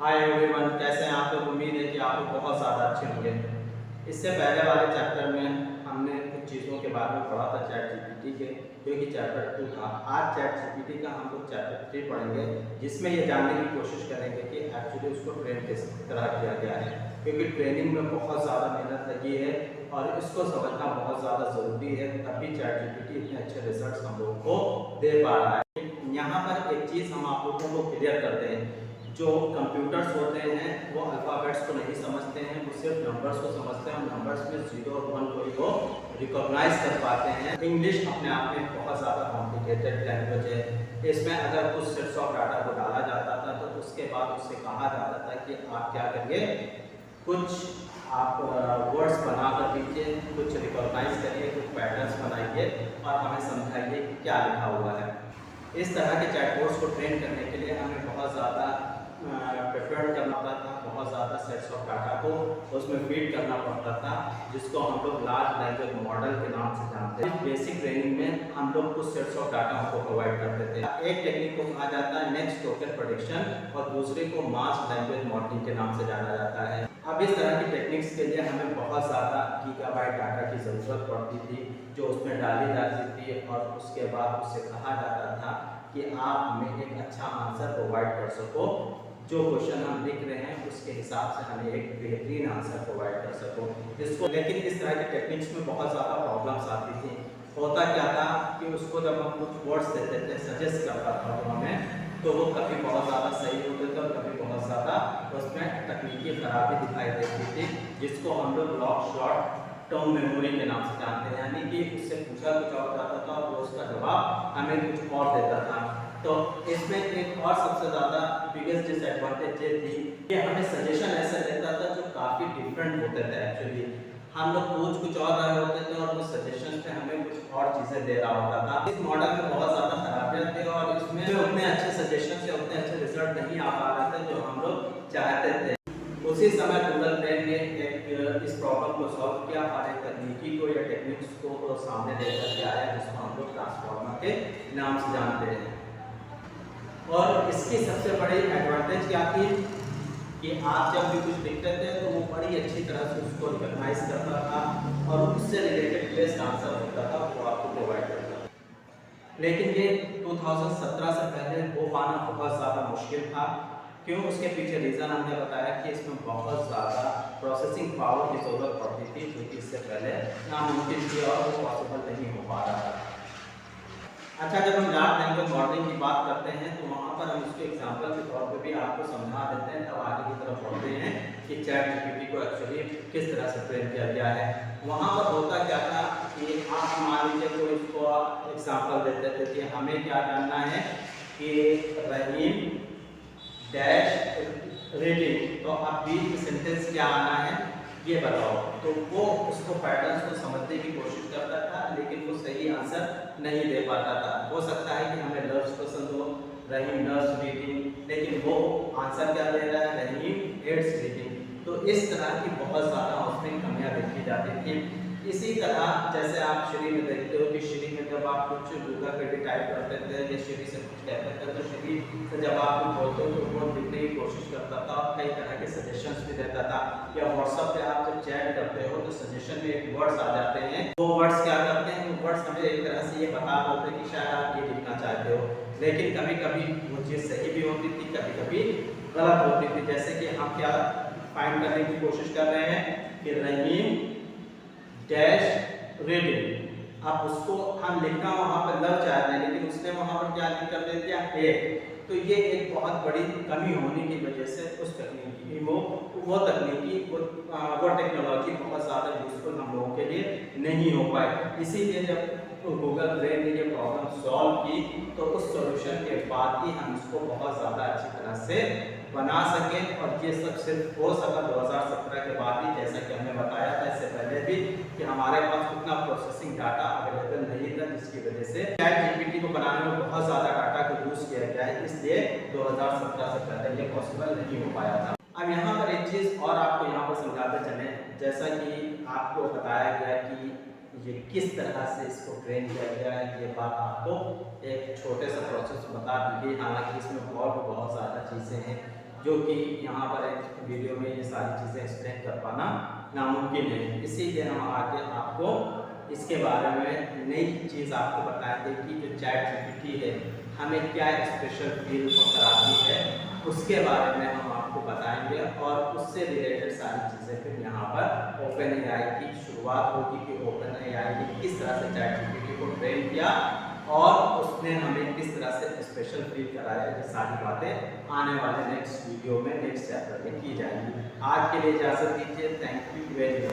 Hi everyone, कैसे हैं आप लोग। उम्मीद है कि आप लोग बहुत ज़्यादा अच्छे होंगे। इससे पहले वाले चैप्टर में हमने कुछ चीज़ों के बारे में पढ़ा था चैट जीपीटी के, जो कि चैप्टर 2 था। आज चैट जीपीटी का हम लोग चैप्टर 3 पढ़ेंगे, जिसमें ये जानने की कोशिश करेंगे कि एक्चुअली उसको ट्रेन किस तरह किया गया है, क्योंकि ट्रेनिंग में बहुत ज़्यादा मेहनत लगी है और इसको समझना बहुत ज़्यादा ज़रूरी है, तभी चैट जीपीटी इतने अच्छे रिजल्ट हम लोगों को दे पा रहा है। यहाँ पर एक चीज़ हम आप लोगों को क्लियर करते हैं, जो कंप्यूटर्स होते हैं वो अल्फ़ाबेट्स को नहीं समझते हैं, वो सिर्फ नंबर्स को समझते हैं और नंबर्स में 0 और 1 को ही वो रिकॉग्नाइज कर पाते हैं। इंग्लिश अपने आप में बहुत ज़्यादा कॉम्प्लिकेटेड लैंग्वेज है। इसमें अगर कुछ सेट्स ऑफ डाटा को डाला जाता था तो उसके बाद उससे कहा जाता था कि आप क्या करिए, कुछ आप वर्ड्स बना कर दीजिए, कुछ रिकॉग्नाइज करिए, कुछ पैटर्न्स बनाइए और हमें समझाइए कि क्या लिखा हुआ है। इस तरह के चैटबॉट्स को ट्रेन करने के लिए हमें बहुत ज़्यादा प्रेफर करना पड़ता था, बहुत ज़्यादा सेट्स ऑफ डाटा को उसमें फीड करना पड़ता था, जिसको हम लोग लार्ज लैंग्वेज मॉडल के नाम से जानते हैं। बेसिक ट्रेनिंग में हम लोग कुछ सेट्स ऑफ डाटा हमको प्रोवाइड करते थे। एक टेक्निक को कहा जाता है नेक्स्ट टोकन प्रेडिक्शन और दूसरे को मास लैंग्वेज मॉडलिंग के नाम से जाना जाता है। अब इस तरह की टेक्निक्स के लिए हमें बहुत ज़्यादा गीगाबाइट डाटा की ज़रूरत पड़ती थी, जो उसमें डाली जाती थी और उसके बाद उससे कहा जाता था कि आप हमें एक अच्छा आंसर प्रोवाइड कर सको, जो क्वेश्चन हम लिख रहे हैं उसके हिसाब से हमें एक बेहतरीन आंसर प्रोवाइड कर सको इसको। लेकिन इस तरह के टेक्निक्स में बहुत ज़्यादा प्रॉब्लम्स आती थी। होता क्या था कि उसको जब हम कुछ वर्ड्स देते थे, सजेस्ट करता था वो हमें, तो वो कभी बहुत ज़्यादा सही होते थे और कभी बहुत ज़्यादा उसमें तकनीकी खराबी दिखाई देती थी, जिसको हम लोग लॉन्ग शॉर्ट टर्म मेमोरी के नाम से जानते हैं। यानी कि उससे पूछा कुछ और जाता था और उसका जवाब हमें कुछ और देता था। तो इसमें एक और सबसे ज़्यादा बिगेस्ट डिसएडवांटेज ये थी कि हमें सजेशन ऐसा देता था जो काफ़ी डिफरेंट होते थे। एक्चुअली हम लोग पूछ कुछ और रहे होते थे और उस सजेशन पे हमें कुछ और चीज़ें दे रहा होता था। इस मॉडल में बहुत ज़्यादा खराबियाँ थी और इसमें उतने अच्छे सजेशन से उतने अच्छे रिजल्ट नहीं आ पा रहे थे जो हम लोग चाहते थे। उसी समय गूगल ब्रेन ने एक इस प्रॉब्लम को सॉल्व किया और एक तकनीकी को या टेक्निक्स को सामने लेकर के आया, जिसको हम लोग ट्रांसफॉर्मर के नाम से जानते हैं। और इसकी सबसे बड़ी एडवांटेज क्या थी कि आप जब भी कुछ लिखते थे तो वो बड़ी अच्छी तरह से उसको रिकॉग्नाइज करता था और उससे रिलेटेड बेस्ट आंसर होता था, वो आपको प्रोवाइड करता था। लेकिन ये 2017 से पहले हो पाना बहुत ज़्यादा मुश्किल था। क्यों? उसके पीछे रीज़न हमने बताया कि इसमें बहुत ज़्यादा प्रोसेसिंग पावर की ज़रूरत पड़ती थी, जो कि इससे पहले नामुमकिन थी और वो पॉसिबल नहीं हो पा रहा था। अच्छा, जब हम लार्ज लैंग्वेज मॉडलिंग की बात करते हैं तो वहाँ पर हम इसके एग्जांपल के तौर पे भी आपको समझा देते हैं, तब आगे की तरफ बढ़ते हैं कि चैट जीपीटी को एक्चुअली किस तरह से ट्रेन किया गया है। वहाँ पर होता क्या था कि आप मान लीजिए कोई इसको एग्जांपल देते थे कि हमें क्या जानना है कि रहीम डैश रीडिंग, तो आप बीच में सेंटेंस क्या आना है ये बताओ। तो वो उसको पैटर्न्स को समझने की कोशिश करता था, लेकिन वो सही आंसर नहीं दे पाता था। हो सकता है कि हमें लव्स पसंद हो, रहीम लव्स रीडिंग, लेकिन वो आंसर क्या दे रहा है, रहीम हेट्स रीडिंग। तो इस तरह की बहुत ज़्यादा उसमें कमियां देखी जाती थी। इसी तरह जैसे आप श्री में देखते हो कि श्री में जब आप कुछ गूगल पे भी टाइप करते थे या श्री से कुछ कहते थे तो श्री से जब आप कुछ बोलते हो तो वो लिखने की कोशिश करता था और कई तरह के सजेशंस भी देता था। या व्हाट्सएप पे आप जब चैट करते हो तो सजेशन में एक वर्ड्स आ जाते हैं, वो वर्ड्स क्या करते हैं, वो वर्ड्स हमें एक तरह से ये बता रहे हैं कि शायद आप ये लिखना चाहते हो, लेकिन कभी कभी वो चीज़ सही भी होती थी, कभी कभी गलत होती थी। जैसे कि हम क्या फाइंड करने की कोशिश कर रहे हैं कि रहीम डैश रीडिंग, अब उसको हम लिखना वहाँ पर लव चाहते हैं, लेकिन उसने वहाँ पर क्या लिख कर दे दिया है। तो ये एक बहुत बड़ी कमी होने की वजह से उस तकनीकी वो टेक्नोलॉजी बहुत ज़्यादा यूजफुल हम लोगों के लिए नहीं हो पाई। इसीलिए जब गूगल ब्रेन ने ये प्रॉब्लम सॉल्व की तो उस सॉल्यूशन के बाद ही हम इसको बहुत ज़्यादा अच्छी तरह से बना सकें। और ये सब सिर्फ हो सका 2017 के बाद ही, जैसा कि हमने बताया था इससे पहले भी कि हमारे पास उतना प्रोसेसिंग डाटा अवेलेबल नहीं था, जिसकी वजह से चैट जीपीटी को बनाने में बहुत ज़्यादा डाटा को यूज़ किया गया है, इसलिए 2017 से पहले ये पॉसिबल नहीं हो पाया था। अब यहाँ पर एक चीज़ और आपको यहाँ पर समझाते चलें, जैसा कि आपको बताया गया कि ये किस तरह से इसको ट्रेन किया गया है, ये बात आपको एक छोटे से प्रोसेस बता दी गई। हालांकि इसमें और भी बहुत ज़्यादा चीज़ें हैं। जो कि यहाँ पर एक वीडियो में ये सारी चीज़ें एक्सप्लेन कर पाना नामुमकिन है। इसीलिए हम आगे आपको इसके बारे में नई चीज़ आपको बताएंगे कि जो चैट जीपीटी है हमें क्या स्पेशल फील कराती है, उसके बारे में हम आपको बताएंगे और उससे रिलेटेड सारी चीज़ें फिर यहाँ पर ओपन एआई की शुरुआत होगी कि ओपन एआई ने किस तरह से चैट जीपीटी को ट्रेन किया और उसने हमें किस तरह से स्पेशल फील कराया। ये सारी बातें आने वाले नेक्स्ट वीडियो में नेक्स्ट चैप्टर में की जाएंगी। आज के लिए इजाज़त दीजिए। Thank you very much.